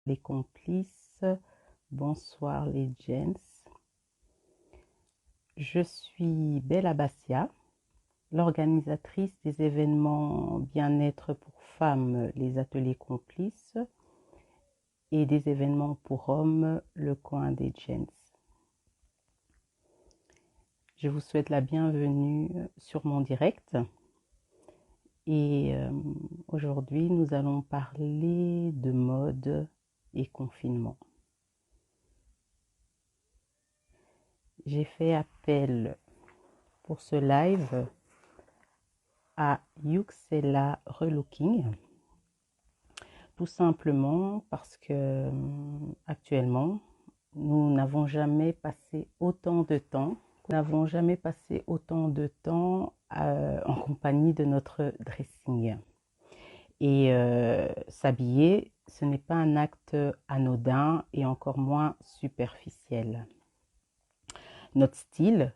les complices, bonsoir les gents. Je suis Bella Bassia, l'organisatrice des événements bien-être pour femmes, les ateliers complices, et des événements pour hommes, le coin des gents. Je vous souhaite la bienvenue sur mon direct. Et aujourd'hui, nous allons parler de mode et confinement. J'ai fait appel pour ce live à Yuxella Relooking, tout simplement parce que actuellement, nous n'avons jamais passé autant de temps en compagnie de notre dressing. Et s'habiller, ce n'est pas un acte anodin et encore moins superficiel. Notre style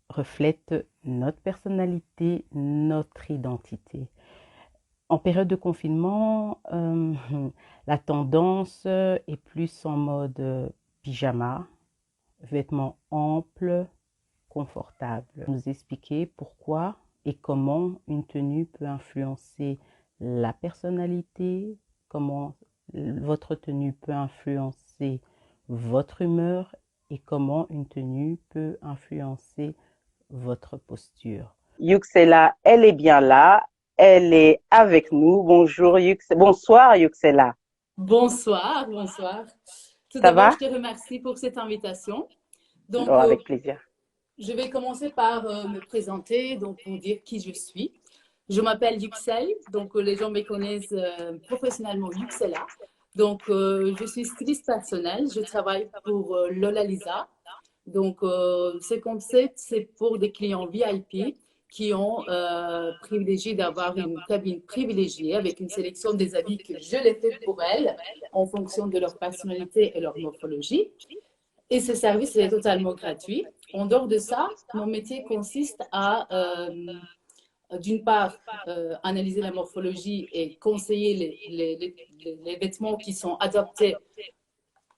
reflète notre personnalité, notre identité. En période de confinement, la tendance est plus en mode pyjama, vêtements amples, confortables. Nous expliquer pourquoi et comment une tenue peut influencer la personnalité, comment votre tenue peut influencer votre humeur et comment une tenue peut influencer votre posture. Yuxella, elle est bien là, elle est avec nous. Bonjour bonsoir Yuxella. Bonsoir, bonsoir. Tout Ça d'abord, va? je te remercie pour cette invitation. Donc, Oh, avec plaisir. je vais commencer par me présenter, donc pour dire qui je suis. Je m'appelle Yuxel, donc les gens me connaissent professionnellement Yuxella. Donc, je suis styliste personnelle, je travaille pour Lola Lisa. Donc, ce concept, c'est pour des clients VIP qui ont privilégié d'avoir une cabine privilégiée avec une sélection des habits que je les fais pour elles en fonction de leur personnalité et leur morphologie. Et ce service est totalement gratuit. En dehors de ça, mon métier consiste à, d'une part, analyser la morphologie et conseiller les vêtements qui sont adaptés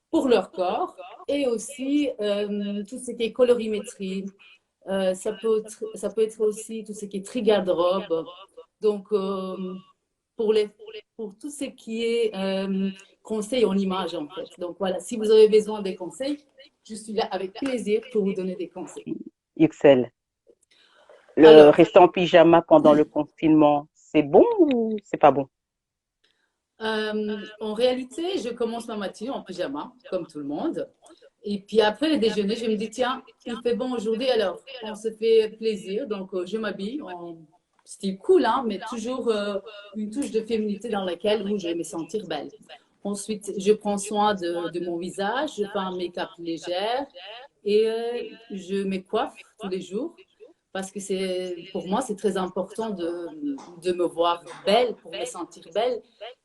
pour leur corps et aussi tout ce qui est colorimétrie. Ça peut être aussi tout ce qui est tri garde-robe. Donc, pour tout ce qui est conseil en image, en fait. Donc, voilà, si vous avez besoin des conseils, je suis là avec plaisir pour vous donner des conseils. Yuxel, Alors, rester en pyjama pendant le confinement, c'est bon ou c'est pas bon? en réalité, je commence ma matinée en pyjama, comme tout le monde. Et puis après le déjeuner, je me dis, tiens, il fait bon aujourd'hui, alors on se fait plaisir. Donc, je m'habille en style cool, hein, mais toujours une touche de féminité dans laquelle où je vais me sentir belle. Ensuite, je prends soin de mon visage, je fais un make-up légère et je me coiffe tous les jours parce que pour moi, c'est très important de me voir belle, pour me sentir belle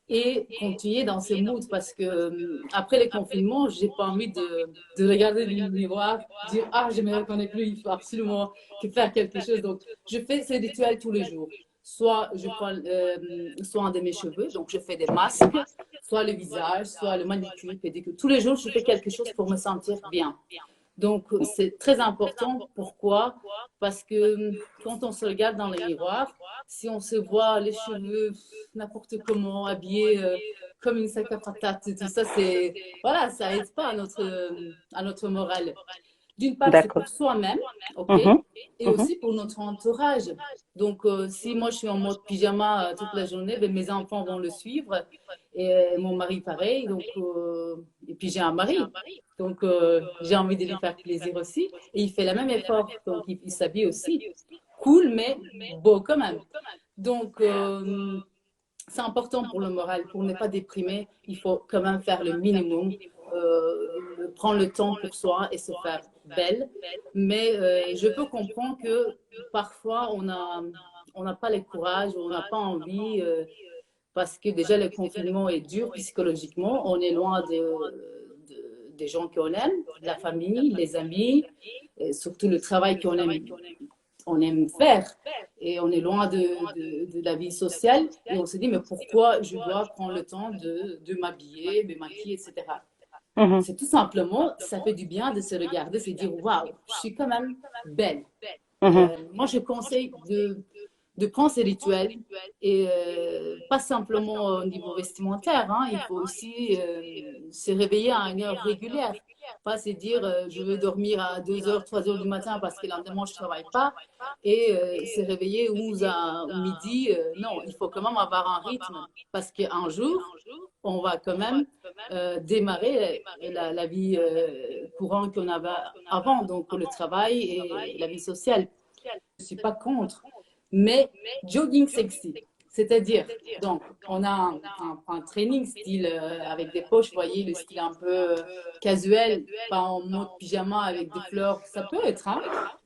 et continuer dans ce mood parce que après le confinement, j'ai pas envie de regarder le miroir, dire ah je me reconnais plus, il faut absolument faire quelque chose. Donc je fais ces rituels tous les jours. Soit je prends soin de mes cheveux, donc je fais des masques, soit le visage, soit le manicure, pédicure. Tous les jours, je fais quelque chose pour me sentir bien. Donc, c'est très important. Pourquoi? Parce que quand on se regarde dans le miroir, si on se voit les cheveux n'importe comment, habillés comme une sac à patates, et tout ça, voilà, ça aide pas à notre morale. D'une part, c'est D'accord. pour soi-même, ok, Mhm, et mhm. aussi pour notre entourage. Donc, si moi je suis en mode pyjama toute la journée, ben, mes enfants vont le suivre et mon mari pareil. Donc, et puis j'ai un mari, donc j'ai envie de lui faire plaisir aussi. Et il fait le même effort, donc il s'habille aussi. Cool, mais beau quand même. Donc, c'est important pour le moral, pour ne pas déprimer. Il faut quand même faire le minimum, prendre le temps pour soi et se faire belle. Mais je peux comprendre que parfois on n'a pas le courage, on n'a pas envie, parce que déjà le confinement est dur psychologiquement. On est loin des gens qu'on aime, de la famille, les amis, et surtout le travail qu'on aime on aime faire et on est loin de la vie sociale. Et on se dit, mais pourquoi je dois prendre le temps de m'habiller, me maquiller, etc. Mhm. C'est tout simplement, ça fait du bien de se regarder, se dire, waouh, je suis quand même belle. Mhm. Moi, je conseille de prendre ces rituels et pas simplement au niveau vestimentaire, hein, il faut aussi se réveiller à une heure régulière. Pas se dire je veux dormir à 2 heures, 3 heures du matin parce que le lendemain je ne travaille pas et se réveiller 11 à midi. Non, il faut quand même avoir un rythme parce qu'un jour, on va quand même démarrer la vie courante qu'on avait avant, donc le travail et la vie sociale. Je ne suis pas contre, mais jogging sexy. C'est-à-dire, donc, on a un training style avec des poches, vous voyez, le style un peu casuel, pas en mode pyjama avec des fleurs, ça peut être, hein,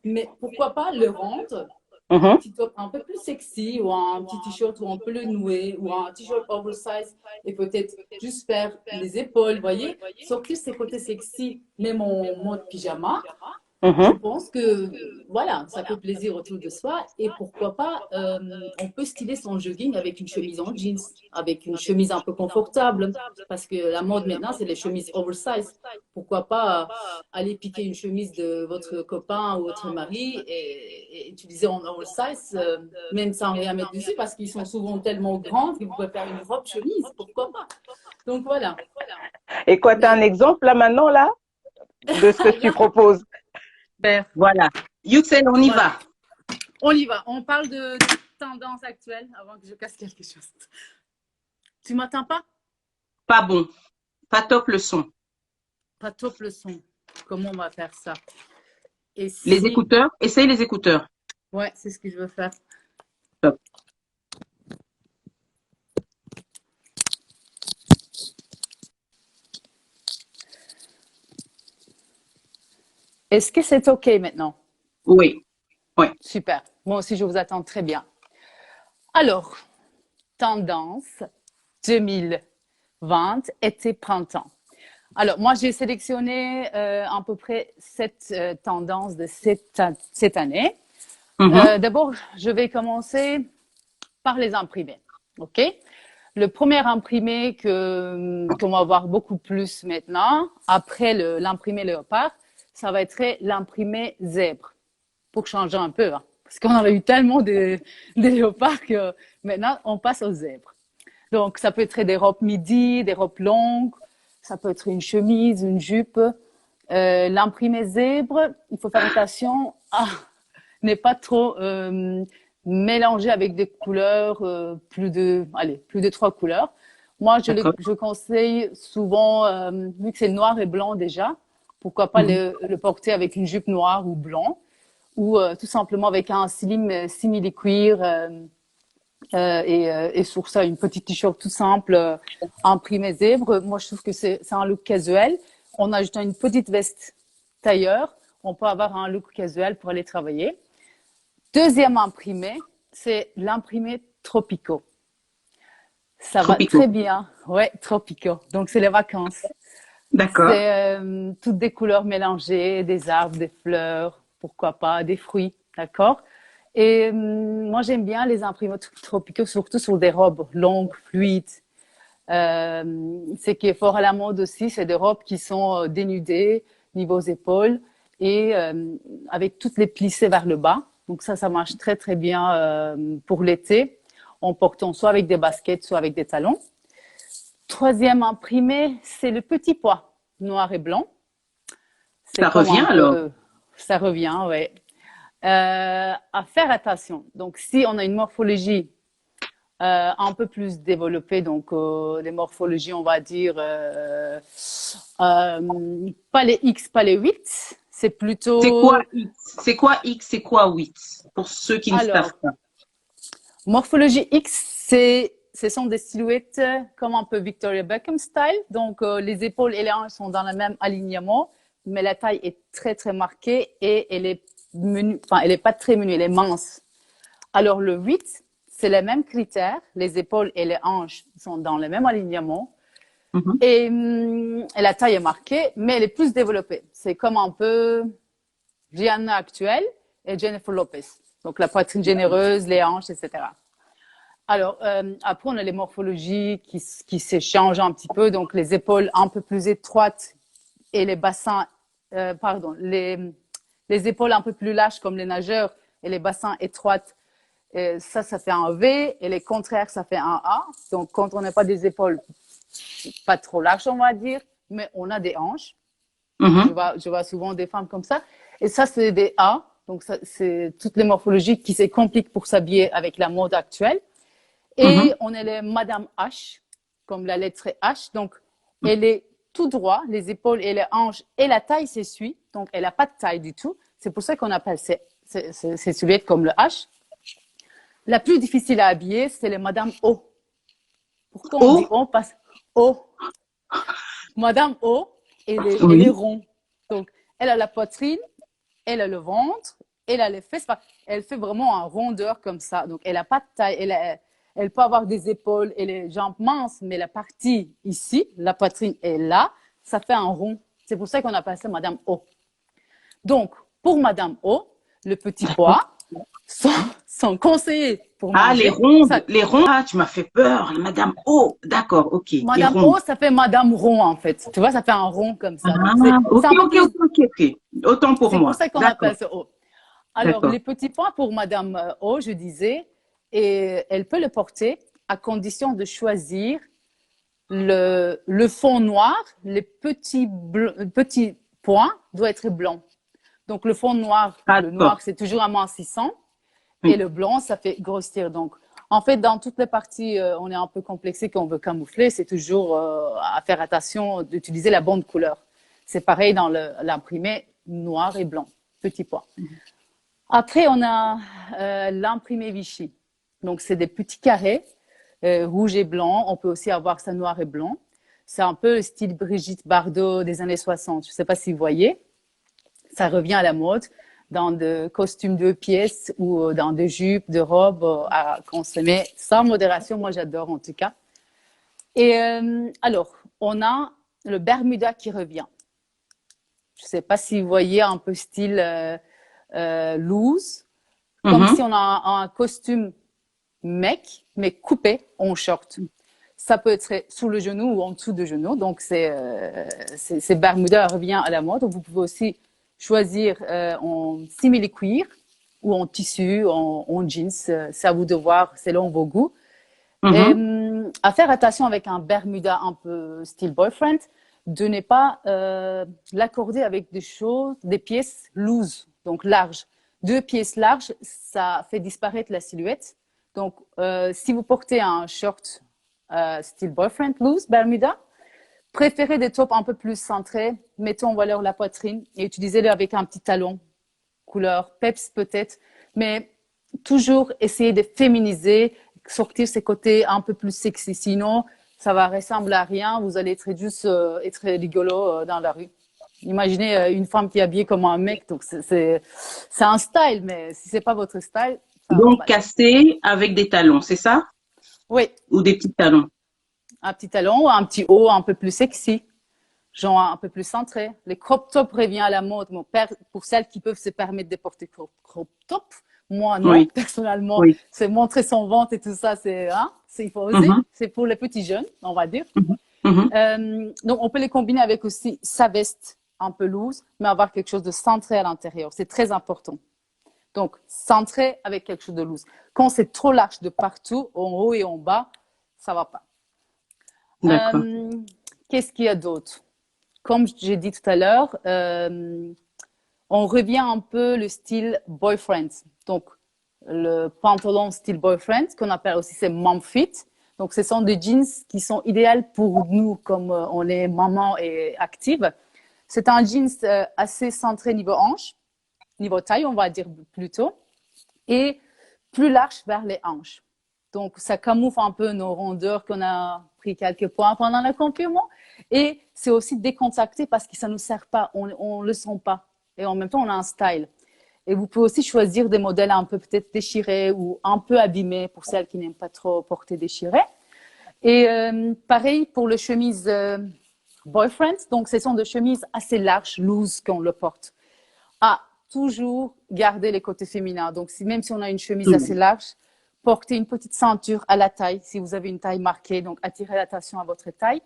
mais pourquoi pas le rendre un Mhm. petit top un peu plus sexy ou un petit t-shirt où on peut le nouer ou un t-shirt oversize et peut-être juste faire les épaules, vous voyez, sortir ses côtés sexy, même en mode pyjama. Je Mhm. pense que voilà, ça fait plaisir autour de soi et pourquoi pas, on peut styler son jogging avec une chemise en jeans, avec une chemise un peu confortable, parce que la mode maintenant c'est les chemises oversize. Pourquoi pas aller piquer une chemise de votre copain ou votre mari et utiliser en oversize, même sans rien mettre dessus, parce qu'ils sont souvent tellement grands que vous pouvez faire une robe chemise, pourquoi pas. Donc voilà. Et quoi, tu as un Mais exemple là maintenant, là, de ce que tu là, proposes? Voilà. Yuxel, on y voilà. va. On y va. On parle de tendance actuelle avant que je casse quelque chose. Tu m'entends pas? Pas bon. Pas top le son. Pas top le son. Comment on va faire ça? Et Les si... écouteurs, essaye les écouteurs. Ouais, c'est ce que je veux faire. Top. Est-ce que c'est OK maintenant? Oui. Oui. Super. Moi aussi, je vous attends très bien. Alors, tendance 2020, été-printemps. Alors, moi, j'ai sélectionné à peu près 7 tendances de cette année. Mhm. D'abord, je vais commencer par les imprimés. OK? Le premier imprimé qu'on va voir beaucoup plus maintenant, après l'imprimé léopard, ça va être l'imprimé zèbre, pour changer un peu, hein, parce qu'on avait eu tellement de léopards que maintenant, on passe aux zèbres. Donc, ça peut être des robes midi, des robes longues, ça peut être une chemise, une jupe. L'imprimé zèbre, il faut faire attention à ne pas trop mélanger avec des couleurs, plus de 3 couleurs. Moi, D'accord. je conseille souvent, vu que c'est noir et blanc déjà, pourquoi pas Mhm. le porter avec une jupe noire ou blanc, ou tout simplement avec un slim simili-cuir et sur ça, une petite t-shirt tout simple, imprimé zèbre. Moi, je trouve que c'est un look casual. En ajoutant une petite veste tailleur, on peut avoir un look casual pour aller travailler. Deuxième imprimé, c'est l'imprimé Tropico. Ça va Tropicaux. très bien. Ouais, Tropico. Donc, c'est les vacances. D'accord. C'est toutes des couleurs mélangées, des arbres, des fleurs, pourquoi pas, des fruits, d'accord? Et moi, j'aime bien les imprimés tropicaux, surtout sur des robes longues, fluides. Ce qui est fort à la mode aussi, c'est des robes qui sont dénudées, niveau aux épaules, et avec toutes les plissées vers le bas. Donc ça marche très, très bien pour l'été, en portant soit avec des baskets, soit avec des talons. Troisième imprimé, c'est le petit pois, noir et blanc. C'est Ça comme revient un alors. peu, ça revient, ouais. À faire attention. Donc, si on a une morphologie un peu plus développée, donc des morphologies, on va dire, pas les X, pas les 8, c'est C'est quoi plutôt, X? C'est quoi X? C'est quoi 8? Pour ceux qui ne savent alors, pas. morphologie X, ce sont des silhouettes comme un peu Victoria Beckham style. Donc, les épaules et les hanches sont dans le même alignement, mais la taille est très, très marquée et elle est menue, enfin, elle est pas très menue, elle est mince. Alors, le 8, c'est les mêmes critères. Les épaules et les hanches sont dans le même alignement. Mhm. Et la taille est marquée, mais elle est plus développée. C'est comme un peu Rihanna actuelle et Jennifer Lopez. Donc, la poitrine généreuse, les hanches, etc. Alors, après, on a les morphologies qui s'échangent un petit peu. Donc, les épaules un peu plus étroites et les bassins, les épaules un peu plus lâches comme les nageurs et les bassins étroites. Ça fait un V et les contraires, ça fait un A. Donc, quand on n'a pas des épaules pas trop larges, on va dire, mais on a des hanches. Je vois souvent des femmes comme ça. Et ça, c'est des A. Donc, c'est toutes les morphologies qui se compliquent pour s'habiller avec la mode actuelle. Et on a les Madame H, comme la lettre H. Donc, elle est tout droit, les épaules et les hanches et la taille s'essuie. Donc, elle n'a pas de taille du tout. C'est pour ça qu'on appelle ces silhouettes comme le H. La plus difficile à habiller, c'est les Madame O. Pourquoi on dit O? Parce O. Madame O, elle est ronde. Donc, elle a la poitrine, elle a le ventre, elle a les fesses. Elle fait vraiment un rondeur comme ça. Donc, elle n'a pas de taille. Elle peut avoir des épaules et les jambes minces, mais la partie ici, la poitrine est là, ça fait un rond. C'est pour ça qu'on appelle ça Madame O. Donc, pour Madame O, le petit pois sont conseillés pour manger. Ah, les rondes, les ronds. Ah, tu m'as fait peur, Madame O. D'accord, ok. Madame O, ça fait Madame rond, en fait. Tu vois, ça fait un rond comme ça. Ah, ok. Autant pour moi. C'est pour ça qu'on appelle ça O. Alors, les petits pois pour Madame O, je disais, et elle peut le porter à condition de choisir le fond noir, les petits points doivent être blancs. Donc, le fond noir, le noir, c'est toujours amincissant. Et le blanc, ça fait grossir. Donc, en fait, dans toutes les parties, on est un peu complexé qu'on veut camoufler. C'est toujours à faire attention d'utiliser la bonne couleur. C'est pareil dans l'imprimé noir et blanc, petit pois. Après, on a l'imprimé Vichy. Donc, c'est des petits carrés rouge et blanc. On peut aussi avoir ça noir et blanc. C'est un peu le style Brigitte Bardot des années 60. Je ne sais pas si vous voyez. Ça revient à la mode dans des costumes 2 pièces ou dans des jupes, des robes à consommer sans modération. Moi, j'adore en tout cas. Et alors, on a le Bermuda qui revient. Je ne sais pas si vous voyez un peu style loose, comme si on a un costume mec, mais coupé en short. Ça peut être sous le genou ou en dessous du genou. Donc, c'est Bermuda revient à la mode. Vous pouvez aussi choisir en simili-cuir ou en tissu, en jeans. C'est à vous de voir selon vos goûts. Et, à faire attention avec un Bermuda un peu style boyfriend, de ne pas l'accorder avec des pièces loose, donc larges. 2 pièces larges, ça fait disparaître la silhouette. Donc, si vous portez un short style boyfriend loose, Bermuda, préférez des tops un peu plus centrés, mettons en valeur la poitrine et utilisez-le avec un petit talon, couleur peps peut-être, mais toujours essayer de féminiser, sortir ses côtés un peu plus sexy, sinon ça va ressembler à rien, vous allez être juste être rigolo dans la rue. Imaginez une femme qui est habillée comme un mec, donc c'est un style, mais si c'est pas votre style, donc cassé avec des talons, c'est ça? Oui. Ou des petits talons? Un petit talon ou un petit haut un peu plus sexy, genre un peu plus centré. Les crop top revient à la mode. Pour celles qui peuvent se permettre de porter crop top, moi non, personnellement, c'est montrer son ventre et tout ça, il faut oser. C'est pour les petits jeunes, on va dire. Donc on peut les combiner avec aussi sa veste un peu loose, mais avoir quelque chose de centré à l'intérieur. C'est très important. Donc centré avec quelque chose de loose. Quand c'est trop large de partout, en haut et en bas, ça va pas. Qu'est-ce qu'il y a d'autre? Comme j'ai dit tout à l'heure, on revient un peu le style boyfriend. Donc, le pantalon style boyfriend, qu'on appelle aussi c'est mom fit. Donc, ce sont des jeans qui sont idéaux pour nous, comme on est maman et active. C'est un jeans assez centré niveau hanche, niveau taille, on va dire plutôt, et plus large vers les hanches. Donc, ça camoufle un peu nos rondeurs qu'on a pris quelques points pendant le confinement. Et c'est aussi décontracté parce que ça ne nous sert pas, on ne le sent pas. Et en même temps, on a un style. Et vous pouvez aussi choisir des modèles un peu peut-être déchirés ou un peu abîmés pour celles qui n'aiment pas trop porter déchiré. Et pareil pour les chemises boyfriend. Donc, ce sont des chemises assez larges, loose qu'on le porte. À toujours garder les côtés féminins. Donc, même si on a une chemise assez large, portez une petite ceinture à la taille, si vous avez une taille marquée, donc attirez l'attention à votre taille.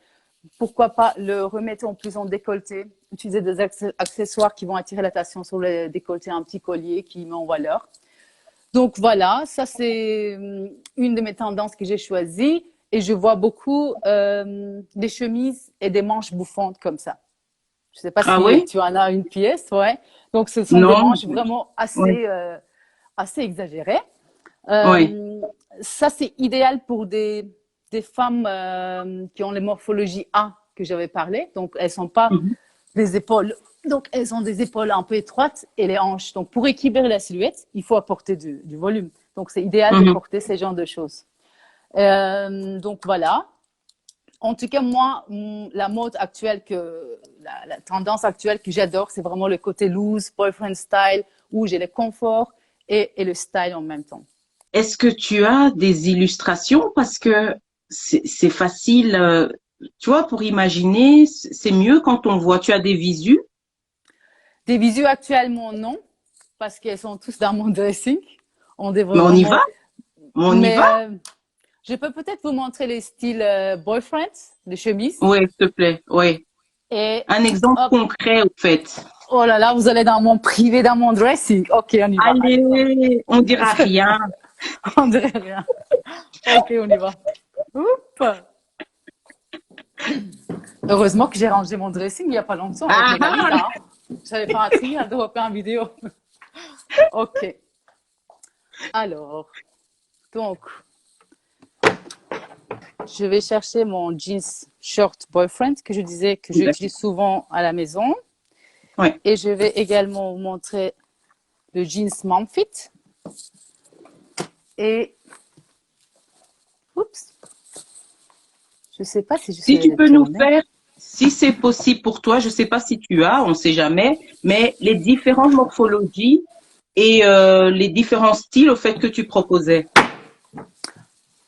Pourquoi pas le remettre en plus en décolleté, utiliser des accessoires qui vont attirer l'attention sur le décolleté, un petit collier qui met en valeur. Donc voilà, ça c'est une de mes tendances que j'ai choisies et je vois beaucoup des chemises et des manches bouffantes comme ça. Je sais pas Ah si oui? tu en as une pièce, ouais. Donc ce sont des Non. manches vraiment Oui. assez exagérées. Oui. Ça c'est idéal pour des femmes qui ont les morphologies A que j'avais parlé. Donc elles sont pas Mhm. des épaules. Donc elles ont des épaules un peu étroites et les hanches. Donc pour équilibrer la silhouette, il faut apporter du volume. Donc c'est idéal de Mhm. porter ce genre de choses. Donc voilà. En tout cas, moi, la mode actuelle la tendance actuelle que j'adore, c'est vraiment le côté loose, boyfriend style, où j'ai le confort et le style en même temps. Est-ce que tu as des illustrations? Parce que c'est facile, tu vois, pour imaginer, c'est mieux quand on voit. Tu as des visus? Des visuels actuellement, non, parce qu'elles sont tous dans mon dressing. On devrait Mais on y vraiment. va? On y Mais va? je peux peut-être vous montrer les styles boyfriend, les chemises. Oui, s'il te plaît. Oui. Et Un exemple hop, concret, au fait. oh là là, vous allez dans mon privé, dans mon dressing. Ok, on y va. Allez, Allez, on dira rien. on dirait rien. Ok, on y va. Oups. Heureusement que j'ai rangé mon dressing il n'y a pas longtemps avec Ah, mes valises. ah. Hein. J'avais fait un tri à dropper en vidéo. Ok. Alors, donc, je vais chercher mon jeans short boyfriend que je disais que j'utilise souvent à la maison. Ouais. Et je vais également vous montrer le jeans mom fit. Et, oups, je ne sais pas si je Si saurais tu le peux nous tourner. faire, si c'est possible pour toi, je sais pas si tu as, on sait jamais, mais les différentes morphologies et les différents styles au fait que tu proposais.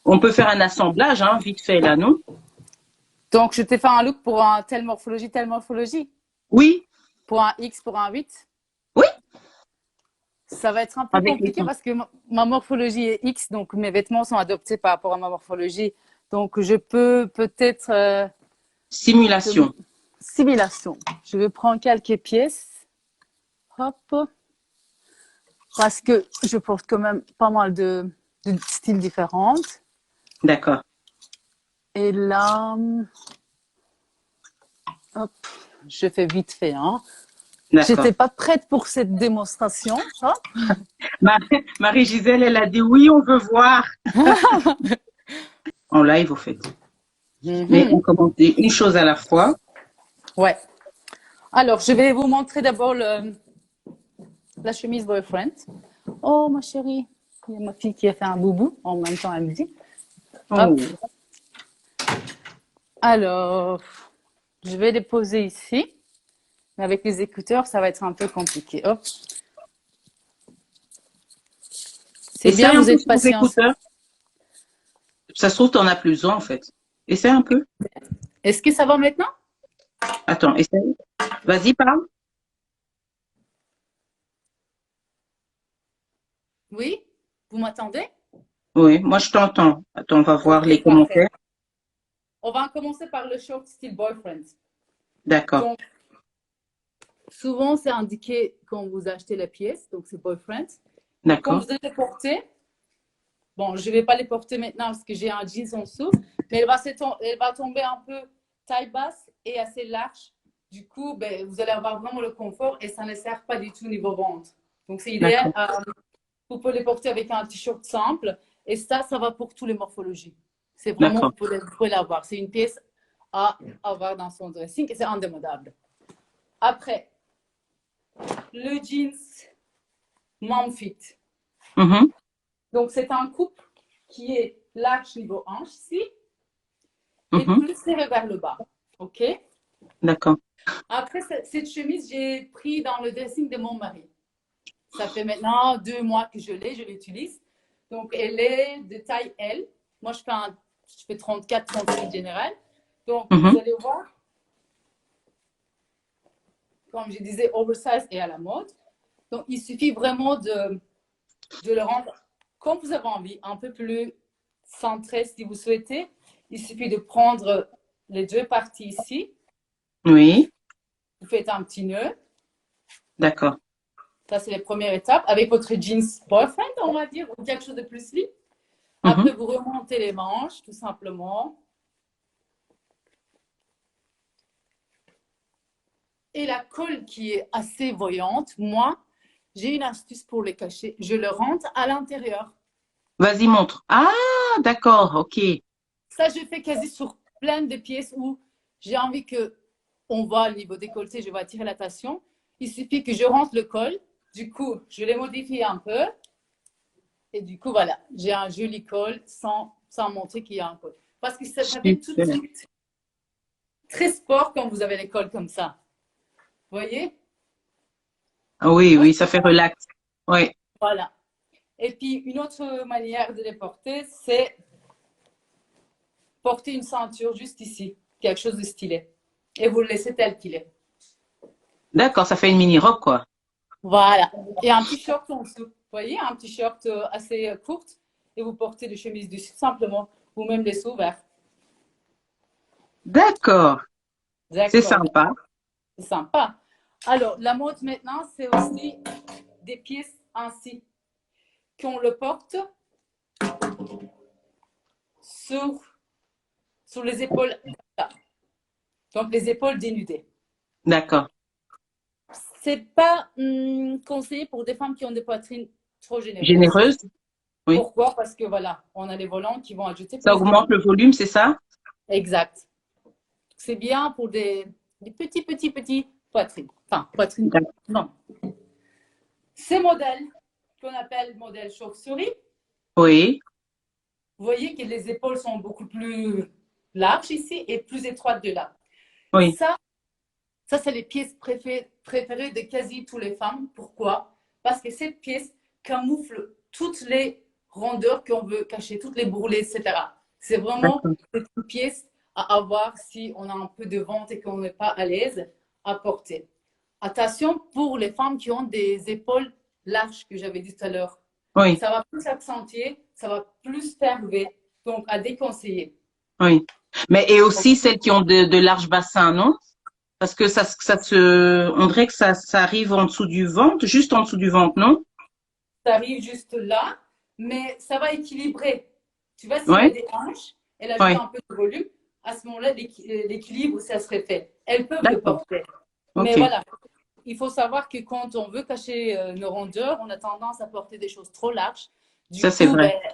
On peut faire un assemblage, hein, vite fait là, non? Donc, je t'ai fait un look pour un telle morphologie. Oui, Pour un X, pour un 8. oui, Ça va être un peu avec les compliqué parce que ma morphologie est X, donc mes vêtements sont adoptés par rapport à ma morphologie. Donc, je peux peut-être simulations. simulation. Je vais prendre quelques pièces. Hop. Parce que je porte quand même pas mal de styles différents. D'accord, Et là, hop, je fais vite fait. Hein. d'accord. J'étais pas prête pour cette démonstration. Hop. Marie-Gisèle, elle a dit oui, on veut voir. En live, au fait. Mais on commence une chose à la fois. Ouais. Alors, je vais vous montrer d'abord la chemise boyfriend. Oh, ma chérie, il y a ma fille qui a fait un boubou. En même temps, elle me dit. Hop. Oh, Alors, je vais les poser ici. Mais avec les écouteurs, ça va être un peu compliqué. Hop. C'est bien, essaye un vous peu êtes sur les patients. écouteurs. Ça se trouve, t'en as plus en fait. Essaye un peu. Est-ce que ça va maintenant? Attends, essaye. Vas-y, parle. Oui? Vous m'attendez? Oui, moi je t'entends. Attends, on va voir les Ok, parfait. commentaires. On va commencer par le short style boyfriend. D'accord, Donc, souvent, c'est indiqué quand vous achetez la pièce, donc c'est boyfriend. Donc, quand d'accord, vous allez les porter, bon, je ne vais pas les porter maintenant parce que j'ai un jeans en dessous, mais elle va tomber un peu taille basse et assez large. Du coup, ben, vous allez avoir vraiment le confort et ça ne sert pas du tout niveau ventre. Donc, c'est idéal. d'accord, Vous pouvez les porter avec un t-shirt simple et ça va pour toutes les morphologies. C'est vraiment, d'accord. vous pouvez l'avoir. C'est une pièce à avoir dans son dressing et c'est indémodable. Après, le jeans mom fit. Mhm, Donc, c'est un couple qui est large niveau hanche ici et mhm, plus serré vers le bas. OK? d'accord. Après, cette chemise, j'ai pris dans le dressing de mon mari. Ça fait maintenant 2 mois que je l'utilise. Donc, elle est de taille L. Moi, je fais 34-38 général. Donc, vous Mhm, allez voir, comme je disais, oversize est à la mode. Donc, il suffit vraiment de le rendre comme vous avez envie, un peu plus centré si vous souhaitez. Il suffit de prendre les deux parties ici. Oui, Vous faites un petit nœud. d'accord. Ça, c'est la première étape. Avec votre jeans boyfriend, on va dire, ou quelque chose de plus libre. Mhm. Après, vous remontez les manches, tout simplement. Et la colle qui est assez voyante, moi, j'ai une astuce pour les cacher. Je le rentre à l'intérieur. Vas-y, montre. Ah, d'accord, ok. Ça, je fais quasi sur plein de pièces où j'ai envie que on voit au niveau décolleté, je vais attirer l'attention. Il suffit que je rentre le col. Du coup, je l'ai modifié un peu. Et du coup, voilà, j'ai un joli col sans montrer qu'il y a un col. Parce que ça fait tout de Super. suite très sport quand vous avez les cols comme ça. Vous voyez? Ah oui, Moi, oui, ça fait relax. Oui, voilà. Et puis, une autre manière de les porter, c'est porter une ceinture juste ici, quelque chose de stylé. Et vous le laissez tel qu'il est. d'accord, ça fait une mini-robe, quoi. Voilà. Et un petit short en dessous. Vous voyez, un petit short assez court. Et vous portez des chemises dessus simplement. Ou même des seaux verts. D'accord, c'est D'accord. sympa. C'est sympa. Alors, la mode maintenant, c'est aussi des pièces ainsi qu'on le porte sur les épaules. Donc, les épaules dénudées. D'accord. C'est pas conseillé pour des femmes qui ont des poitrines trop généreuses. Généreuse, oui. Pourquoi? Parce que voilà, on a les volants qui vont ajouter Ça plus de augmente volume. le volume, c'est ça? Exact. C'est bien pour des petits poitrines. Enfin, poitrines. D'accord. Non. Ces modèles qu'on appelle modèle chauve-souris, Oui, vous voyez que les épaules sont beaucoup plus larges ici et plus étroites de là. oui, Ça c'est les pièces préférées de quasi toutes les femmes. Pourquoi? Parce que cette pièce camoufle toutes les rondeurs qu'on veut cacher, toutes les bourrelets, etc. C'est vraiment d'accord. une pièce à avoir si on a un peu de ventre et qu'on n'est pas à l'aise à porter. Attention pour les femmes qui ont des épaules larges, que j'avais dit tout à l'heure. Oui, Ça va plus accentuer, ça va plus fermer, donc à déconseiller. oui. Mais et aussi celles qui ont de larges bassins, non? Parce que on dirait que ça arrive en dessous du ventre, juste en dessous du ventre, non? Ça arrive juste là, mais ça va équilibrer. Tu vois, s'il y a Oui, des hanches, elle ajoute oui. un peu de volume, à ce moment-là, l'équilibre, ça serait fait. Elles peuvent le D'accord. porter. Mais Ok. voilà, il faut savoir que quand on veut cacher nos rondeurs, on a tendance à porter des choses trop larges. Ça, Du c'est coup, vrai. ben,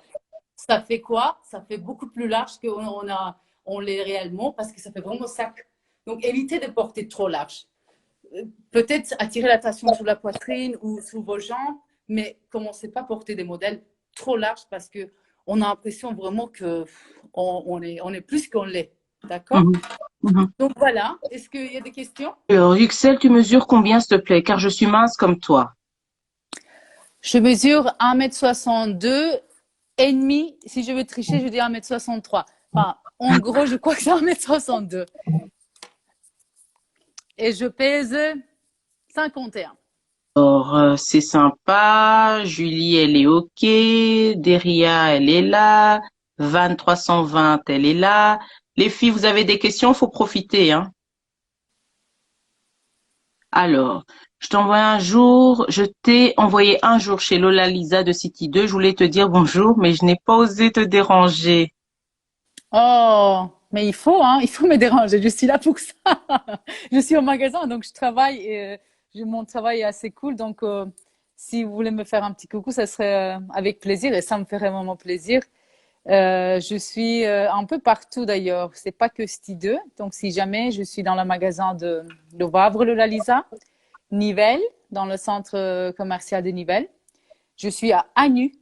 ça fait quoi? Ça fait beaucoup plus large qu'on l'est réellement parce que ça fait vraiment sac. Donc, évitez de porter trop large. Peut-être attirer l'attention sur la poitrine ou sur vos jambes, mais commencez pas à porter des modèles trop larges parce que on a l'impression vraiment que on est plus qu'on l'est. D'accord? Mhm, mhm. Donc voilà. Est-ce qu'il y a des questions? Alors, Yuxel, tu mesures combien, s'il te plaît? Car je suis mince comme toi. Je mesure 1,62 m et demi. Si je veux tricher, je dis 1,63 m. Enfin, en gros, je crois que c'est 1,62 m. Et je pèse 51. Alors, c'est sympa. Julie, elle est OK. Deria, elle est là. Van 320, elle est là. Les filles, vous avez des questions? Faut profiter, hein. Alors, je t'ai envoyé un jour chez Lola Lisa de City 2. Je voulais te dire bonjour, mais je n'ai pas osé te déranger. Oh, mais il faut me déranger. Je suis là pour ça. Je suis au magasin, donc je travaille et mon travail est assez cool. Donc, si vous voulez me faire un petit coucou, ça serait avec plaisir et ça me ferait vraiment plaisir. Je suis un peu partout d'ailleurs. C'est pas que Sti2. Donc, si jamais je suis dans le magasin de Wavre, le Lalisa, Nivelles, dans le centre commercial de Nivelles. Je suis à Anu.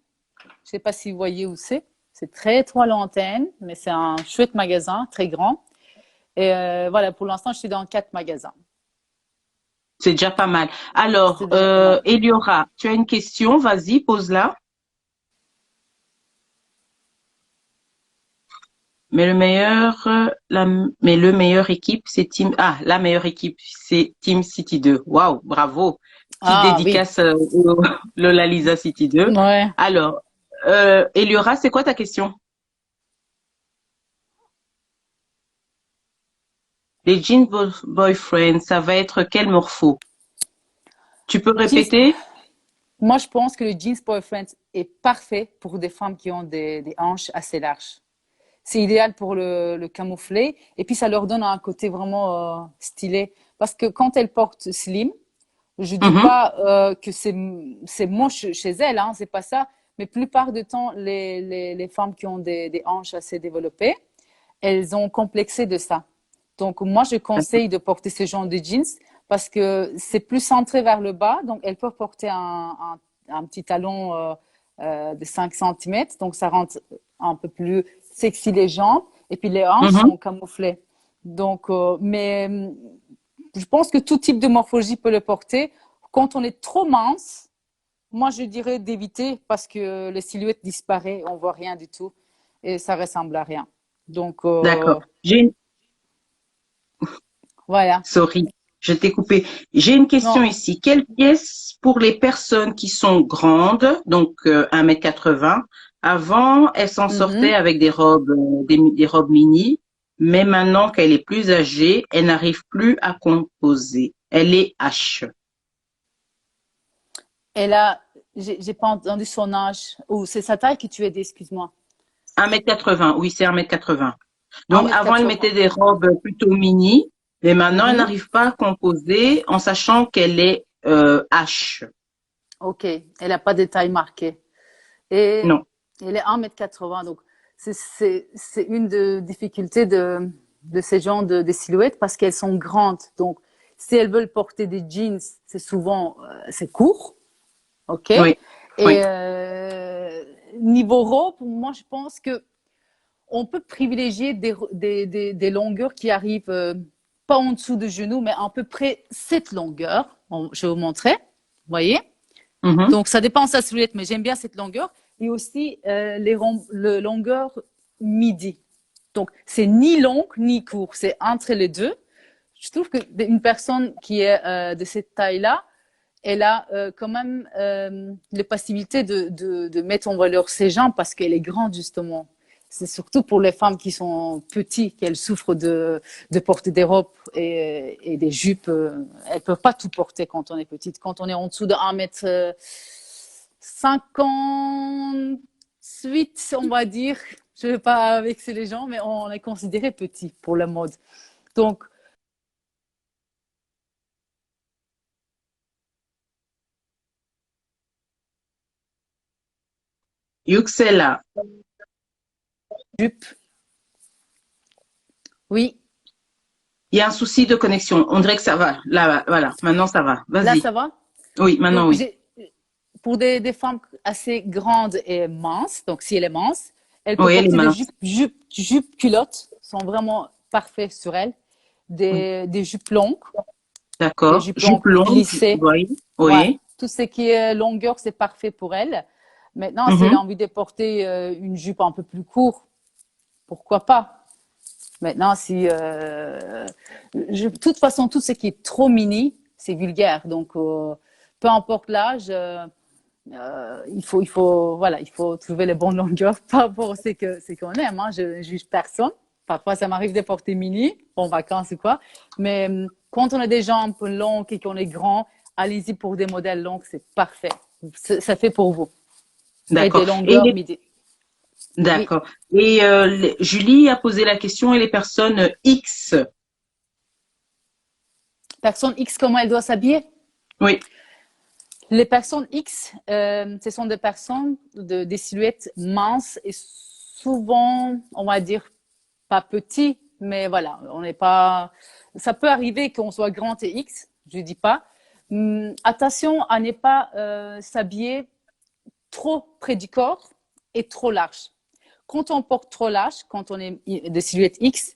Je sais pas si vous voyez où c'est. C'est très étroit l'antenne, mais c'est un chouette magasin, très grand. Et voilà, pour l'instant, je suis dans 4 magasins. C'est déjà pas mal. C'est Alors, déjà pas mal. Eliora, tu as une question? Vas-y, pose-la. Mais le meilleur, mais le meilleur équipe, c'est la meilleure équipe, c'est Team City 2. Waouh, bravo. Petite Ah oui, dédicace au Lola Lisa City 2. ouais. Alors, Eliora, c'est quoi ta question? Les boyfriend, ça va être quel morpho? Tu peux Jeans, répéter? moi, je pense que le jeans boyfriend est parfait pour des femmes qui ont des hanches assez larges. C'est idéal pour le camoufler et puis ça leur donne un côté vraiment stylé. Parce que quand elles portent slim, je dis Mhm, pas que c'est moche chez elles, hein, c'est pas ça. Mais plupart du temps, les femmes qui ont des hanches assez développées, elles ont complexé de ça. Donc moi, je conseille de porter ce genre de jeans parce que c'est plus centré vers le bas. Donc elles peuvent porter un petit talon de 5 cm. Donc ça rentre un peu plus sexy les jambes. Et puis les hanches mhm. sont camouflées. Donc, mais je pense que tout type de morphologie peut le porter. Quand on est trop mince, moi je dirais d'éviter parce que la silhouette disparaît, on voit rien du tout et ça ressemble à rien. Donc D'accord. voilà. Sorry, je t'ai coupé. J'ai une question Non. ici. Quelle pièce pour les personnes qui sont grandes, donc 1,80 m? Avant, elles s'en sortaient Mhm. avec des robes, des robes mini, mais maintenant qu'elle est plus âgée, elle n'arrive plus à composer. Elle est H. Elle a, j'ai pas entendu son âge ou c'est sa taille que tu as dit, excuse-moi. 1,80 m, oui, c'est 1,80 m. Un Donc mètre avant, elle quatre-vingts. mettait des robes plutôt mini, mais maintenant, elle Mhm. n'arrive pas à composer en sachant qu'elle est H. Ok, elle a pas de taille marquée. Et Non. elle est 1,80 m. Donc, c'est une des difficultés de ces genres de silhouettes parce qu'elles sont grandes. Donc, si elles veulent porter des jeans, c'est souvent, c'est court. OK? Oui, oui. Et niveau robe, moi, je pense que on peut privilégier des longueurs qui arrivent pas en dessous de genoux, mais à peu près cette longueur. Je vais vous montrer. Vous voyez? Mhm. Donc, ça dépend de sa silhouette, mais j'aime bien cette longueur. Et aussi le longueur midi. Donc, c'est ni long ni court, c'est entre les deux. Je trouve qu'une personne qui est de cette taille-là, elle a quand même la possibilité de mettre en valeur ses jambes parce qu'elle est grande, justement. C'est surtout pour les femmes qui sont petites qu'elles souffrent de porter des robes et des jupes. Elles ne peuvent pas tout porter quand on est petite. Quand on est en dessous de 1,58 m, on va dire, je ne vais pas vexer les gens, mais on est considéré petit pour la mode. Donc, Yuxela, jupe, oui. il y a un souci de connexion. On dirait que ça va. Là, voilà. Maintenant, ça va. Là, Vas-y. ça va? Oui, Donc, maintenant, oui. pour des femmes assez grandes et minces, donc si elle est mince, elle peut Oui, elle est porter des mince. jupes culottes, sont vraiment parfaits sur elle. Des des D'accord. jupes longues Jupe longue, glissées. oui. Ouais, Oui. tout ce qui est longueur, c'est parfait pour elle. Maintenant, si elle a Mhm. envie de porter une jupe un peu plus courte, pourquoi pas? Maintenant, si de toute façon, tout ce qui est trop mini, c'est vulgaire. Donc, peu importe l'âge, voilà, il faut trouver les bonnes longueurs par rapport à ce qu'on aime. Hein. Je ne juge personne. Parfois, ça m'arrive de porter mini, en vacances ou quoi. Mais quand on a des jambes un peu longues et qu'on est grand, allez-y pour des modèles longs, c'est parfait. Ça fait pour vous. Et des D'accord. longueurs midi. Oui. D'accord. Et Julie a posé la question et les personnes X. Personne X, comment elle doit s'habiller? Oui. Les personnes X, ce sont des personnes des silhouettes minces et souvent, on va dire, pas petits, mais voilà, on n'est pas. Ça peut arriver qu'on soit grand et X, je dis pas. Attention à ne pas s'habiller trop près du corps et trop large. Quand on porte trop large, quand on est de silhouette X,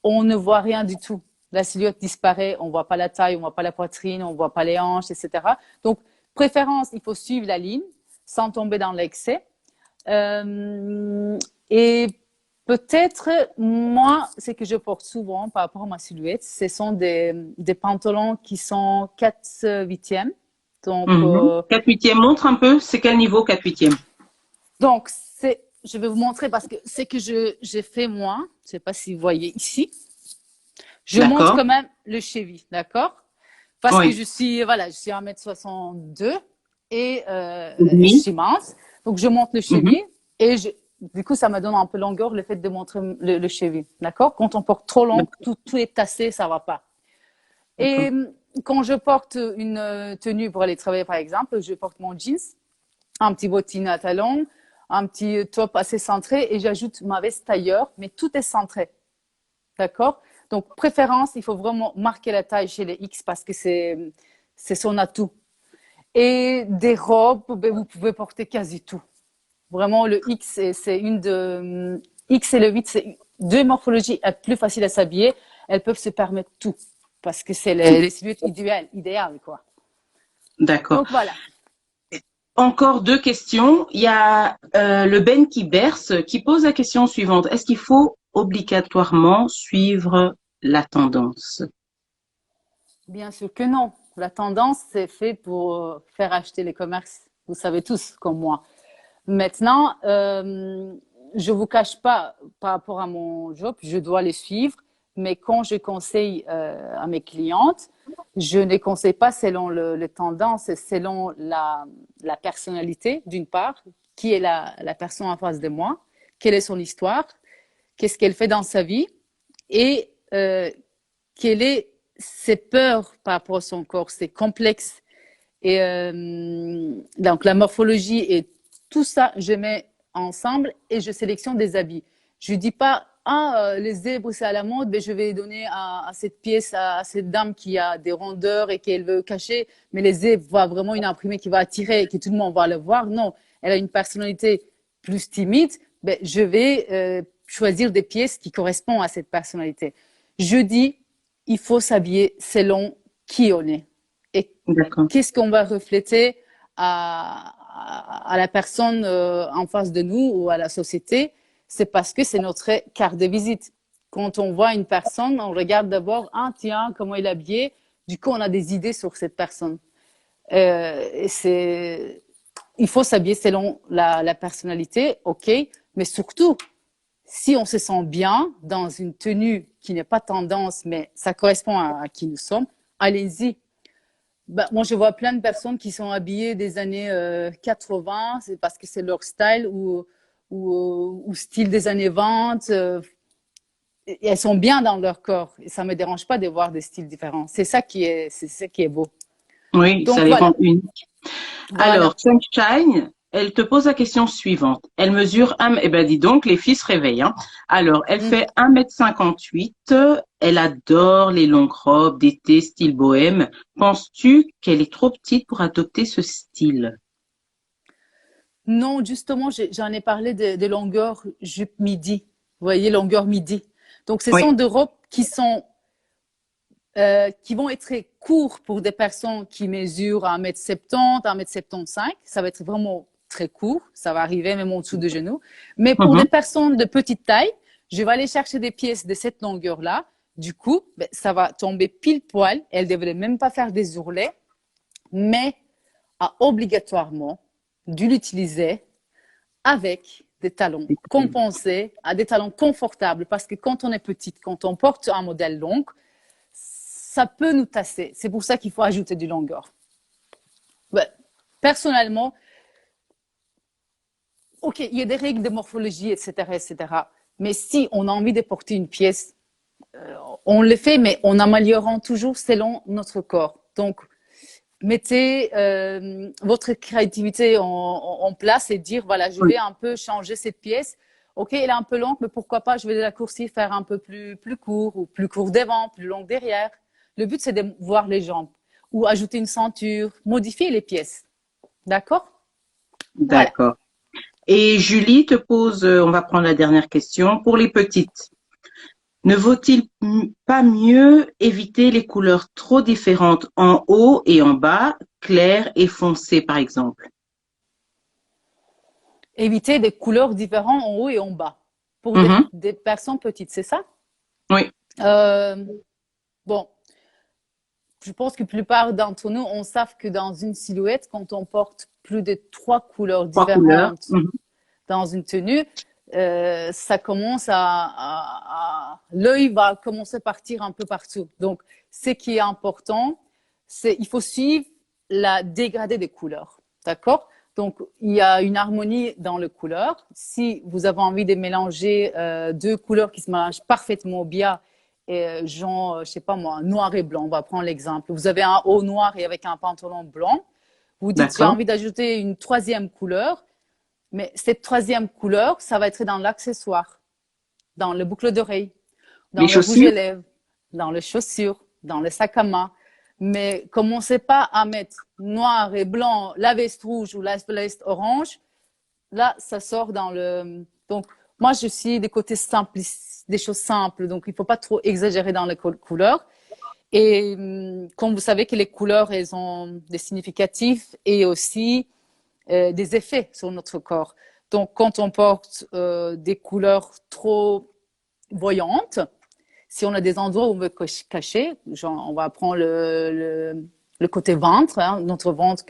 on ne voit rien du tout. La silhouette disparaît, on ne voit pas la taille, on ne voit pas la poitrine, on ne voit pas les hanches, etc. Donc, préférence, il faut suivre la ligne sans tomber dans l'excès. Et Peut-être, moi, ce que je porte souvent par rapport à ma silhouette, ce sont des pantalons qui sont 4/8e. Donc, 4/8e, montre un peu, c'est quel niveau 4/8e? donc je vais vous montrer parce que c'est que j'ai fait moi. Je ne sais pas si vous voyez ici. Je montre D'accord. quand même le cheville, d'accord? Parce que Oui. je suis 1m62 et je Oui. suis mince. Donc, je monte le cheville et du coup, ça me donne un peu longueur le fait de montrer le cheville, d'accord? Quand on porte trop long, tout est tassé, ça va pas. Et quand je porte une tenue pour aller travailler, par exemple, je porte mon jeans, un petit bottin à talons, un petit top assez centré et j'ajoute ma veste tailleur, mais tout est centré, d'accord? Donc, préférence, il faut vraiment marquer la taille chez les X parce que c'est son atout. Et des robes, ben, vous pouvez porter quasi tout. Vraiment, le X, c'est une de X et le 8, c'est deux morphologies plus faciles à s'habiller. Elles peuvent se permettre tout parce que c'est les silhouettes idéales, quoi. D'accord. Donc voilà. Encore deux questions. Il y a le Ben qui berce qui pose la question suivante. Est-ce qu'il faut obligatoirement suivre la tendance? Bien sûr que non. La tendance, c'est fait pour faire acheter les commerces. Vous savez tous, comme moi. Maintenant, je vous cache pas, par rapport à mon job, je dois les suivre, mais quand je conseille à mes clientes, je ne les conseille pas selon les tendances, selon la personnalité, d'une part, qui est la personne en face de moi, quelle est son histoire, qu'est-ce qu'elle fait dans sa vie et quelles sont ses peurs par rapport à son corps, ses complexes. Et donc, la morphologie et tout ça, je mets ensemble et je sélectionne des habits. Je ne dis pas, les zèbres, c'est à la mode, mais je vais donner à cette pièce, à cette dame qui a des rondeurs et qu'elle veut cacher. Mais les zèbres voient vraiment une imprimée qui va attirer et que tout le monde va le voir. Non, elle a une personnalité plus timide. Ben, je vais choisir des pièces qui correspondent à cette personnalité. Je dis, il faut s'habiller selon qui on est. Et qu'est-ce qu'on va refléter à la personne en face de nous ou à la société? C'est parce que c'est notre carte de visite. Quand on voit une personne, on regarde d'abord, ah tiens, comment il est habillé. Du coup, on a des idées sur cette personne. Il faut s'habiller selon la personnalité, ok, mais surtout, si on se sent bien dans une tenue qui n'est pas tendance, mais ça correspond à qui nous sommes, allez-y. Ben, moi, je vois plein de personnes qui sont habillées des années 80, c'est parce que c'est leur style ou style des années 20. Et elles sont bien dans leur corps. Et ça ne me dérange pas de voir des styles différents. C'est ça qui est beau. Oui, Donc, ça les voilà. rend uniques. Voilà. Alors, Sunshine, elle te pose la question suivante. Elle mesure eh ben dis donc, les filles se réveillent, hein. Alors, elle fait 1m58. Elle adore les longues robes d'été style bohème. Penses-tu qu'elle est trop petite pour adopter ce style? Non, justement, j'en ai parlé de longueur jupe midi. Vous voyez, longueur midi. Donc, ce sont des robes qui vont être très courts pour des personnes qui mesurent 1m70, 1m75. Ça va être vraiment très court. Ça va arriver même en dessous de genoux. Mais pour des personnes de petite taille, je vais aller chercher des pièces de cette longueur-là. Du coup, ben, ça va tomber pile poil. Elle ne devrait même pas faire des ourlets, mais a obligatoirement dû l'utiliser avec des talons compensés, à des talons confortables. Parce que quand on est petite, quand on porte un modèle long, ça peut nous tasser. C'est pour ça qu'il faut ajouter du longueur. Ben, personnellement, ok, il y a des règles de morphologie, etc., etc. Mais si on a envie de porter une pièce, on le fait, mais en améliorant toujours selon notre corps. Donc, mettez votre créativité en place et dire, voilà, je vais un peu changer cette pièce. Ok, elle est un peu longue, mais pourquoi pas, je vais la raccourcir, faire un peu plus court, ou plus court devant, plus long derrière. Le but, c'est de voir les jambes, ou ajouter une ceinture, modifier les pièces. D'accord? D'accord. Voilà. Et Julie te pose, on va prendre la dernière question, pour les petites. Ne vaut-il pas mieux éviter les couleurs trop différentes en haut et en bas, clair et foncé par exemple? Éviter des couleurs différentes en haut et en bas. pour Mhm. des personnes petites, c'est ça? Oui, Bon, je pense que la plupart d'entre nous, on sait que dans une silhouette, quand on porte plus de 3 couleurs 3 couleurs. différentes dans une tenue, ça commence l'œil va commencer à partir un peu partout. Donc, ce qui est important, c'est il faut suivre la dégradée des couleurs. D'accord? Donc, il y a une harmonie dans les couleurs. Si vous avez envie de mélanger 2 couleurs qui se mélangent parfaitement bien, genre, je sais pas moi, noir et blanc, on va prendre l'exemple. Vous avez un haut noir et avec un pantalon blanc. Vous dites, j'ai D'accord. envie d'ajouter une 3e couleur. Mais cette 3e couleur, ça va être dans l'accessoire, dans le boucle d'oreille, dans Les le rouge à chaussures? lèvres, dans les chaussures, dans le sac à main. Mais commencez pas à mettre noir et blanc, la veste rouge ou la veste orange. Là, ça sort dans le… Donc, moi, je suis des côtés simples, des choses simples. Donc, il faut pas trop exagérer dans les couleurs. Et comme vous savez que les couleurs, elles ont des significatifs et aussi des effets sur notre corps. Donc, quand on porte des couleurs trop voyantes, si on a des endroits où on veut cacher, genre on va prendre le côté ventre, hein, notre ventre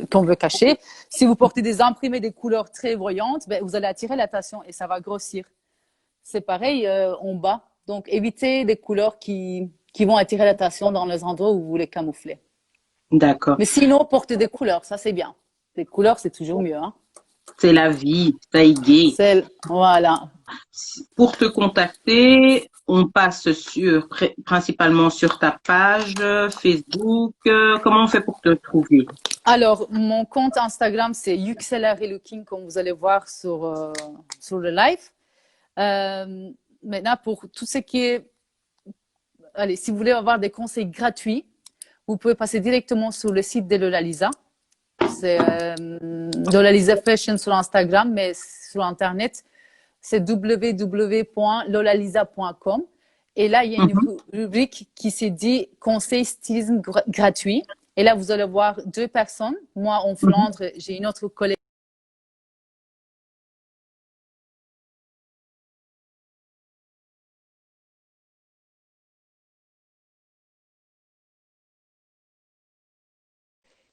qu'on veut cacher. Si vous portez des imprimés des couleurs très voyantes, ben, vous allez attirer l'attention et ça va grossir. C'est pareil en bas. Donc, évitez des couleurs qui vont attirer l'attention dans les endroits où vous voulez camoufler. D'accord. Mais sinon, portez des couleurs, ça c'est bien. Les couleurs, c'est toujours mieux. Hein. C'est la vie, ça y est. Voilà. Pour te contacter, on passe principalement sur ta page Facebook. Comment on fait pour te trouver? Alors, mon compte Instagram, c'est Yuxella Relooking, comme vous allez voir sur le live. Maintenant, pour tout ce qui est… Allez, si vous voulez avoir des conseils gratuits, vous pouvez passer directement sur le site de Lola Lisa. C'est Lola Lisa Fashion sur Instagram, mais sur Internet, c'est www.lolalisa.com. Et là, il y a une rubrique qui s'est dit conseil stylisme gratuit. Et là, vous allez voir 2 personnes. Moi, en Flandre, j'ai une autre collègue.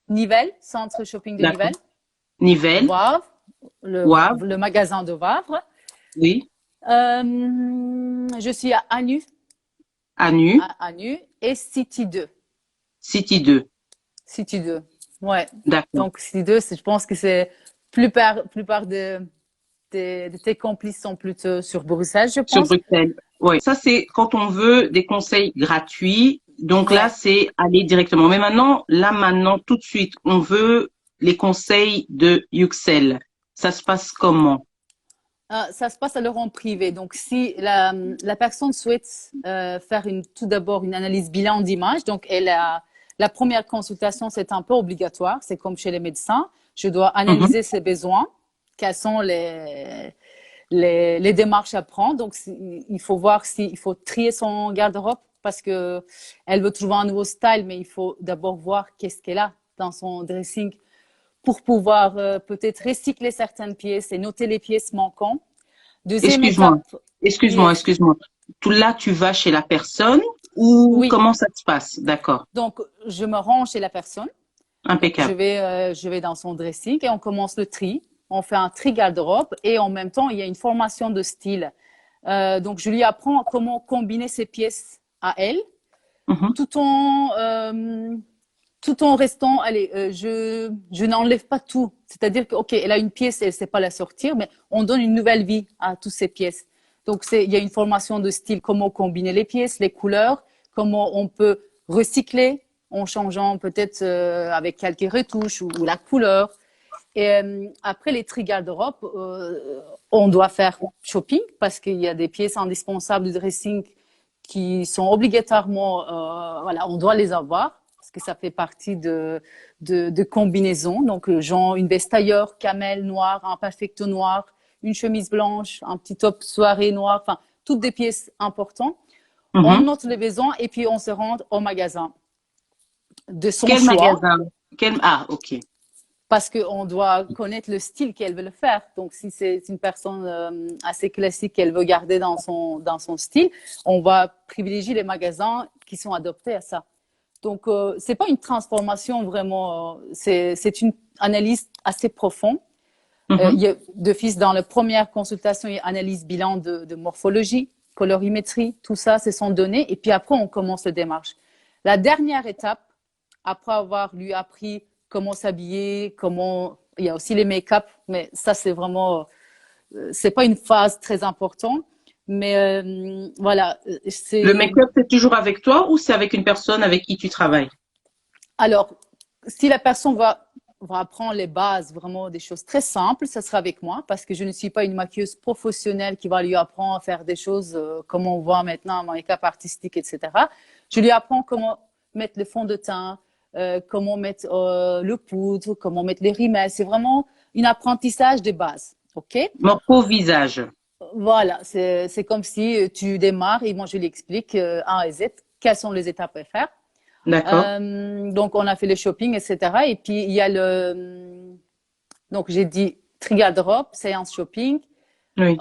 Nivelles, centre shopping de D'accord. Nivelles. Nivelles. Wavre, Wavre. le magasin de Wavre. Oui. Je suis à Anu. Anu. À Anu et City 2. City 2. City 2. Ouais. D'accord. Donc, City 2, je pense que c'est plupart de tes complices sont plutôt sur Bruxelles, je pense. Sur Bruxelles. Oui. Ça, c'est quand on veut des conseils gratuits. Donc là, c'est aller directement. Mais maintenant, tout de suite, on veut les conseils de Yuxel. Ça se passe comment? Ça se passe alors en privé. Donc, si la personne souhaite faire tout d'abord une analyse bilan d'image, donc la première consultation, c'est un peu obligatoire. C'est comme chez les médecins. Je dois analyser ses besoins. Quelles sont les démarches à prendre. Donc, il faut voir s'il faut trier son garde-robe parce que elle veut trouver un nouveau style, mais il faut d'abord voir qu'est-ce qu'elle a dans son dressing pour pouvoir peut-être recycler certaines pièces et noter les pièces manquantes. Deuxième étape. Excuse-moi. Là, tu vas chez la personne ou comment ça se passe? D'accord. Donc, je me rends chez la personne. Impeccable. Je vais dans son dressing et on commence le tri. On fait un tri garde-robe et en même temps, il y a une formation de style. Donc, je lui apprends comment combiner ses pièces à elle, tout en restant, je n'enlève pas tout. C'est-à-dire que, ok, elle a une pièce, elle ne sait pas la sortir, mais on donne une nouvelle vie à toutes ces pièces. Donc, il y a une formation de style, comment combiner les pièces, les couleurs, comment on peut recycler en changeant peut-être avec quelques retouches ou la couleur. Et après les tri garde-robe, on doit faire shopping parce qu'il y a des pièces indispensables du dressing qui sont obligatoirement, on doit les avoir parce que ça fait partie de combinaisons. Donc, genre une veste tailleur, camel noir, un perfecto noir, une chemise blanche, un petit top soirée noir, enfin, toutes des pièces importantes. On note les besoins et puis on se rend au magasin de son choix. Quel magasin? Ah, ok. parce qu'on doit connaître le style qu'elle veut le faire. Donc, si c'est une personne assez classique qu'elle veut garder dans son style, on va privilégier les magasins qui sont adaptés à ça. Donc, c'est pas une transformation vraiment, c'est une analyse assez profonde. Il y a d'office dans la première consultation, il y a analyse bilan de morphologie, colorimétrie, tout ça, c'est son données. Et puis après, on commence la démarche. La dernière étape, après avoir lui appris comment s'habiller, il y a aussi les make-up, mais ça, c'est vraiment, c'est pas une phase très importante. Mais voilà, c'est. Le make-up, c'est toujours avec toi ou c'est avec une personne avec qui tu travailles? Alors, si la personne va apprendre les bases, vraiment des choses très simples, ça sera avec moi parce que je ne suis pas une maquilleuse professionnelle qui va lui apprendre à faire des choses comme on voit maintenant en make-up artistique, etc. Je lui apprends comment mettre le fond de teint, comment mettre le poudre, comment mettre les rimels. C'est vraiment un apprentissage de base. OK? Morpho visage. Voilà, c'est comme si tu démarres et moi je lui explique A à Z quelles sont les étapes à faire. D'accord. Donc on a fait le shopping, etc. Et puis il y a donc j'ai dit tri-garde-robe, séance shopping, Oui.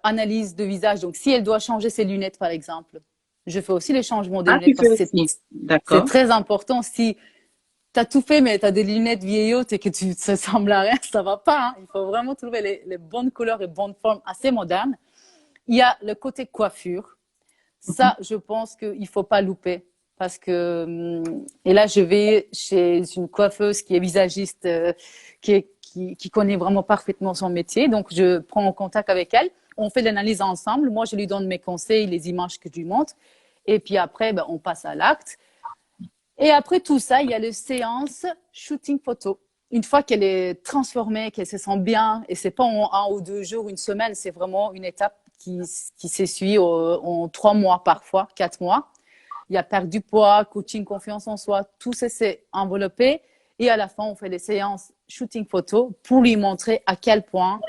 analyse de visage. Donc si elle doit changer ses lunettes par exemple, je fais aussi les changements des Ah, tu lunettes parce fais que aussi. c'est D'accord. très important. Si tu as tout fait mais tu as des lunettes vieillottes et que tu te sembles à rien, ça va pas. Hein. Il faut vraiment trouver les bonnes couleurs et bonnes formes assez modernes. Il y a le côté coiffure. Ça, je pense qu'il faut pas louper. Parce que, et là, je vais chez une coiffeuse qui est visagiste, qui connaît vraiment parfaitement son métier. Donc, je prends en contact avec elle. On fait l'analyse ensemble. Moi, je lui donne mes conseils, les images que je lui montre. Et puis après, ben, on passe à l'acte. Et après tout ça, il y a les séances shooting photo. Une fois qu'elle est transformée, qu'elle se sent bien, et c'est pas en 1 ou 2 jours, une semaine, c'est vraiment une étape qui s'essuie en 3 mois parfois, 4 mois. Il y a perte du poids, coaching, confiance en soi, tout ça s'est enveloppé. Et à la fin, on fait les séances shooting photo pour lui montrer à quel point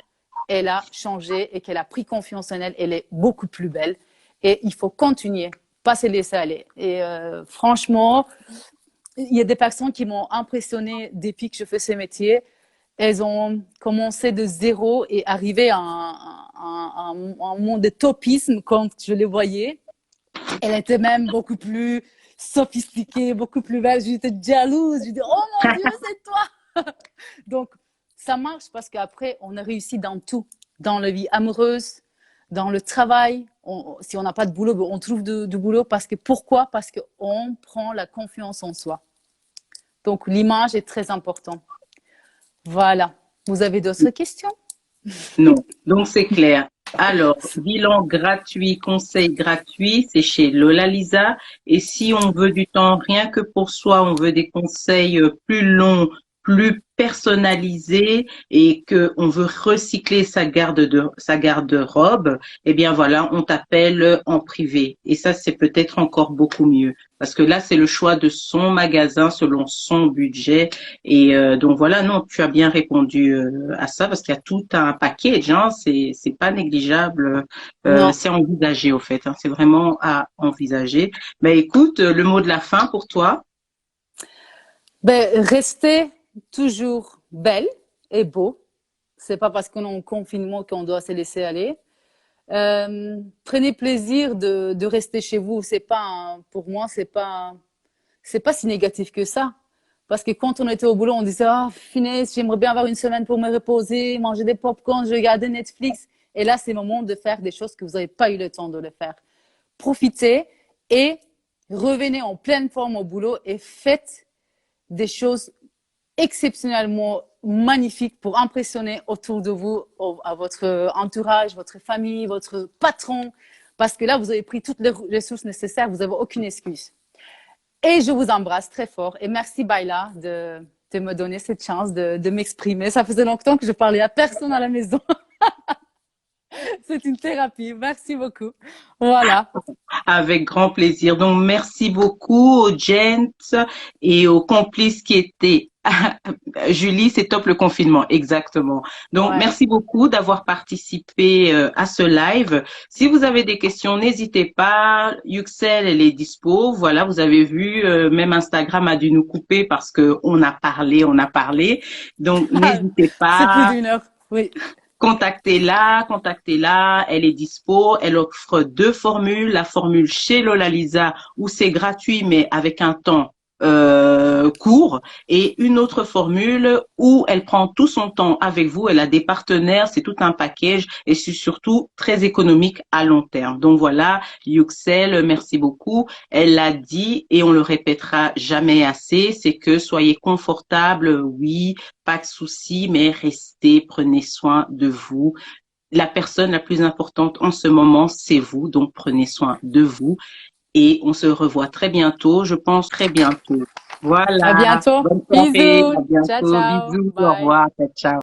elle a changé et qu'elle a pris confiance en elle. Elle est beaucoup plus belle. Et il faut continuer, pas se laisser aller. Et franchement, il y a des personnes qui m'ont impressionnée depuis que je fais ce métier. Elles ont commencé de zéro et arrivé à un monde de topisme quand je les voyais. Elle était même beaucoup plus sophistiquée, beaucoup plus belle. J'étais jalouse. Je dis, oh mon Dieu, c'est toi. Donc, ça marche parce qu'après, on a réussi dans tout. Dans la vie amoureuse, dans le travail. Si on n'a pas de boulot, on trouve du boulot. Pourquoi? Parce qu'on prend la confiance en soi. Donc, l'image est très importante. Voilà. Vous avez d'autres questions? Non, donc c'est clair. Alors, bilan gratuit, conseil gratuit, c'est chez Lola Lisa. Et si on veut du temps rien que pour soi, on veut des conseils plus longs, plus personnalisés et que on veut recycler sa garde-robe, eh bien voilà, on t'appelle en privé. Et ça, c'est peut-être encore beaucoup mieux. Parce que là, c'est le choix de son magasin selon son budget. Et donc voilà, non, tu as bien répondu à ça parce qu'il y a tout un package, hein, c'est pas négligeable, Non. c'est envisagé au fait, hein, c'est vraiment à envisager. Mais écoute, le mot de la fin pour toi. Ben, restez toujours belle et beau. C'est pas parce qu'on est en confinement qu'on doit se laisser aller. Prenez plaisir de rester chez vous. C'est pas, pour moi, c'est pas si négatif que ça. Parce que quand on était au boulot, on disait, ah, finesse, j'aimerais bien avoir une semaine pour me reposer, manger des pop-corns, regarder Netflix. Et là, c'est le moment de faire des choses que vous n'avez pas eu le temps de le faire. Profitez et revenez en pleine forme au boulot et faites des choses exceptionnellement magnifiques pour impressionner autour de vous, à votre entourage, votre famille, votre patron. Parce que là, vous avez pris toutes les ressources nécessaires, vous n'avez aucune excuse. Et je vous embrasse très fort. Et merci, Baila, de me donner cette chance de m'exprimer. Ça faisait longtemps que je parlais à personne à la maison. C'est une thérapie. Merci beaucoup. Voilà. Avec grand plaisir. Donc, merci beaucoup aux gents et aux complices qui étaient Julie, c'est top le confinement, exactement. Donc, Ouais. merci beaucoup d'avoir participé à ce live. Si vous avez des questions, n'hésitez pas. Yuxel, elle est dispo. Voilà, vous avez vu, même Instagram a dû nous couper parce que on a parlé, on a parlé. Donc, n'hésitez C'est plus pas. d'1 heure. Oui. Contactez-la, elle est dispo, elle offre 2 formules, la formule chez Lola Lisa où c'est gratuit mais avec un temps court et une autre formule où elle prend tout son temps avec vous, elle a des partenaires, c'est tout un package et c'est surtout très économique à long terme. Donc voilà, Yuxel, merci beaucoup. Elle l'a dit et on le répétera jamais assez, c'est que soyez confortable, oui, pas de souci, mais restez, prenez soin de vous. La personne la plus importante en ce moment, c'est vous, donc prenez soin de vous. Et on se revoit très bientôt, je pense très bientôt. À Voilà. bientôt. Bonne soirée, Bisous. à Ciao, bientôt. ciao. Bisous, au Bye. revoir, ciao.